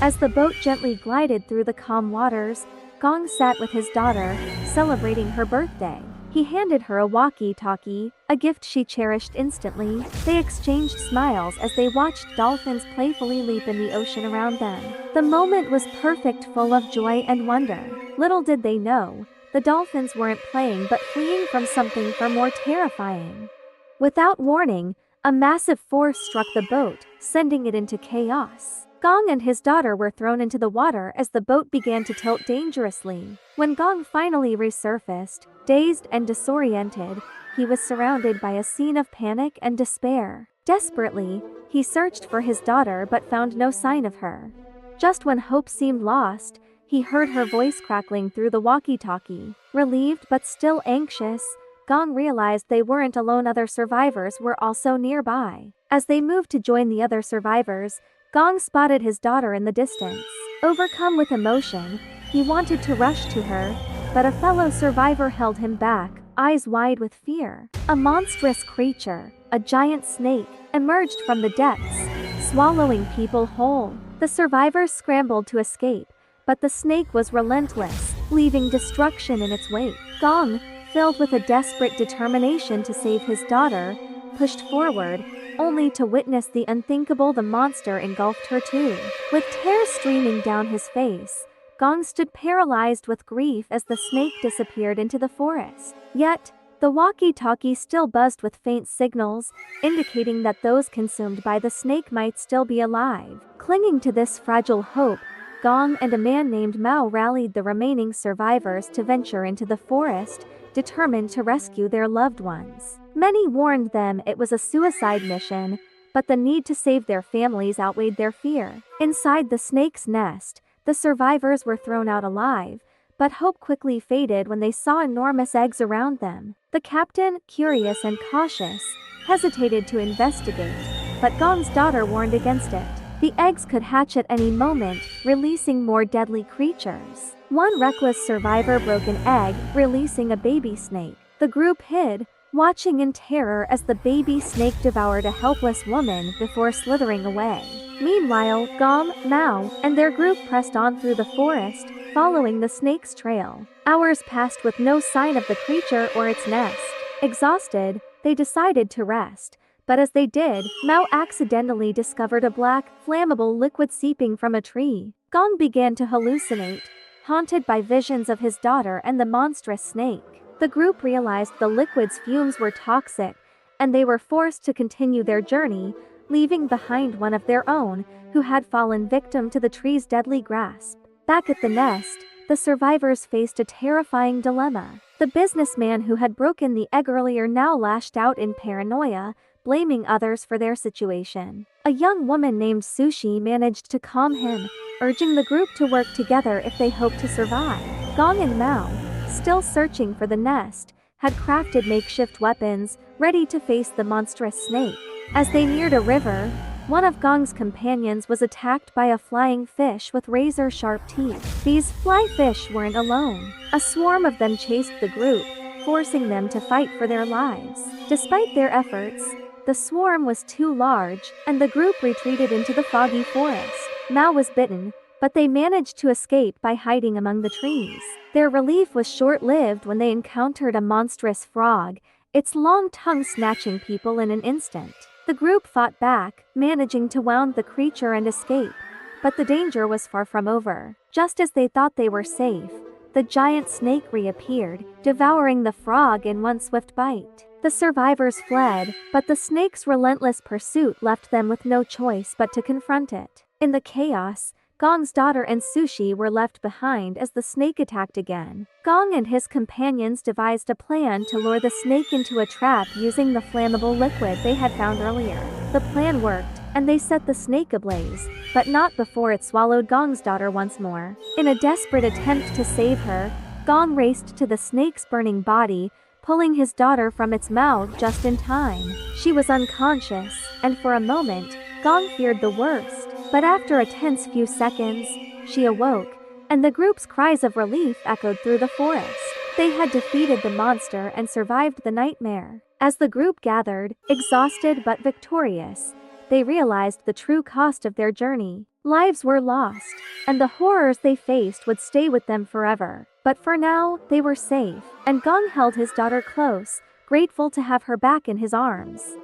As the boat gently glided through the calm waters, Gong sat with his daughter, celebrating her birthday. He handed her a walkie-talkie, a gift she cherished instantly. They exchanged smiles as they watched dolphins playfully leap in the ocean around them. The moment was perfect, full of joy and wonder. Little did they know, the dolphins weren't playing but fleeing from something far more terrifying. Without warning, a massive force struck the boat, sending it into chaos. Gong and his daughter were thrown into the water as the boat began to tilt dangerously. When Gong finally resurfaced, dazed and disoriented, he was surrounded by a scene of panic and despair. Desperately, he searched for his daughter but found no sign of her. Just when hope seemed lost, he heard her voice crackling through the walkie-talkie. Relieved but still anxious, Gong realized they weren't alone. Other survivors were also nearby. As they moved to join the other survivors, Gong spotted his daughter in the distance. Overcome with emotion, he wanted to rush to her, but a fellow survivor held him back, eyes wide with fear. A monstrous creature, a giant snake, emerged from the depths, swallowing people whole. The survivors scrambled to escape, but the snake was relentless, leaving destruction in its wake. Gong, filled with a desperate determination to save his daughter, pushed forward, only to witness the unthinkable. The monster engulfed her too. With tears streaming down his face, Gong stood paralyzed with grief as the snake disappeared into the forest. Yet, the walkie-talkie still buzzed with faint signals, indicating that those consumed by the snake might still be alive. Clinging to this fragile hope, Gong and a man named Mao rallied the remaining survivors to venture into the forest, determined to rescue their loved ones. Many warned them it was a suicide mission, but the need to save their families outweighed their fear. Inside the snake's nest, the survivors were thrown out alive, but hope quickly faded when they saw enormous eggs around them. The captain, curious and cautious, hesitated to investigate, but Gong's daughter warned against it. The eggs could hatch at any moment, releasing more deadly creatures. One reckless survivor broke an egg, releasing a baby snake. The group hid, watching in terror as the baby snake devoured a helpless woman before slithering away. Meanwhile, Gong, Mao, and their group pressed on through the forest, following the snake's trail. Hours passed with no sign of the creature or its nest. Exhausted, they decided to rest. But as they did, Mao accidentally discovered a black, flammable liquid seeping from a tree. Gong began to hallucinate, haunted by visions of his daughter and the monstrous snake. The group realized the liquid's fumes were toxic, and they were forced to continue their journey, leaving behind one of their own, who had fallen victim to the tree's deadly grasp. Back at the nest, the survivors faced a terrifying dilemma. The businessman who had broken the egg earlier now lashed out in paranoia, blaming others for their situation. A young woman named Sushi managed to calm him, urging the group to work together if they hoped to survive. Gong and Mao, still searching for the nest, had crafted makeshift weapons, ready to face the monstrous snake. As they neared a river, one of Gong's companions was attacked by a flying fish with razor-sharp teeth. These fly fish weren't alone. A swarm of them chased the group, forcing them to fight for their lives. Despite their efforts, the swarm was too large, and the group retreated into the foggy forest. Mao was bitten, but they managed to escape by hiding among the trees. Their relief was short-lived when they encountered a monstrous frog, its long tongue snatching people in an instant. The group fought back, managing to wound the creature and escape, but the danger was far from over. Just as they thought they were safe, the giant snake reappeared, devouring the frog in one swift bite. The survivors fled, but the snake's relentless pursuit left them with no choice but to confront it. In the chaos, Gong's daughter and Sushi were left behind as the snake attacked again. Gong and his companions devised a plan to lure the snake into a trap using the flammable liquid they had found earlier. The plan worked, and they set the snake ablaze, but not before it swallowed Gong's daughter once more. In a desperate attempt to save her, Gong raced to the snake's burning body, pulling his daughter from its mouth just in time. She was unconscious, and for a moment, Gong feared the worst. But after a tense few seconds, she awoke, and the group's cries of relief echoed through the forest. They had defeated the monster and survived the nightmare. As the group gathered, exhausted but victorious, they realized the true cost of their journey. Lives were lost, and the horrors they faced would stay with them forever. But for now, they were safe, and Gong held his daughter close, grateful to have her back in his arms.